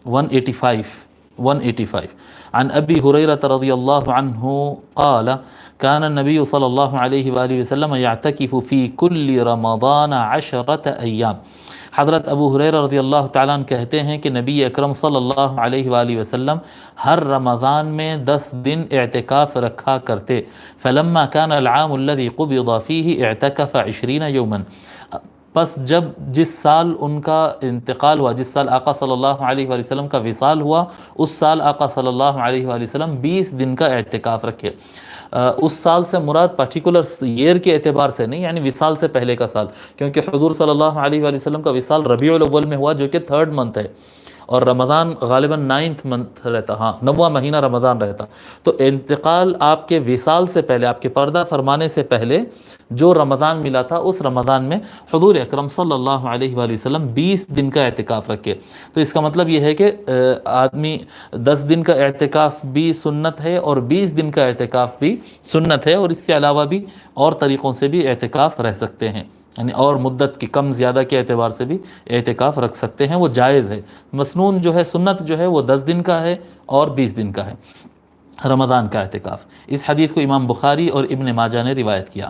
185 عن ابی ہریرہ رضی اللہ عنہ قال كان النبي صلی اللہ علیہ وآلہ وسلم يعتکف فی کل رمضان 10 ایام. حضرت ابو ہریرہ رضی اللہ تعالیٰ عنہ کہتے ہیں کہ نبی اکرم صلی اللہ علیہ وآلہ وسلم ہر رمضان میں 10 دن اعتکاف رکھا کرتے. فلما كان العام الذي قبض فيه اعتکف 20 یوما. پس جس سال ان کا انتقال ہوا، جس سال آقا صلی اللہ علیہ وآلہ وسلم کا وصال ہوا، اس سال آقا صلی اللہ علیہ وآلہ وسلم 20 دن کا اعتکاف رکھے. اس سال سے مراد پرٹیکولر ایئر کے اعتبار سے نہیں، یعنی وصال سے پہلے کا سال، کیونکہ حضور صلی اللہ علیہ وآلہ وسلم کا وصال ربیع الاول میں ہوا جو کہ 3rd منتھ ہے، اور رمضان غالباً 9th منتھ رہتا، 9واں مہینہ رمضان رہتا. تو انتقال آپ کے وصال سے پہلے، آپ کے پردہ فرمانے سے پہلے جو رمضان ملا تھا، اس رمضان میں حضور اکرم صلی اللہ علیہ وآلہ وسلم 20 دن کا اعتکاف رکھے. تو اس کا مطلب یہ ہے کہ آدمی 10 دن کا اعتکاف بھی سنت ہے اور 20 دن کا اعتکاف بھی سنت ہے، اور اس کے علاوہ بھی اور طریقوں سے بھی اعتکاف رہ سکتے ہیں، یعنی اور مدت کی کم زیادہ کے اعتبار سے بھی اعتکاف رکھ سکتے ہیں، وہ جائز ہے. مسنون جو ہے، سنت جو ہے وہ 10 دن کا ہے اور 20 دن کا ہے رمضان کا اعتکاف. اس حدیث کو امام بخاری اور ابن ماجہ نے روایت کیا.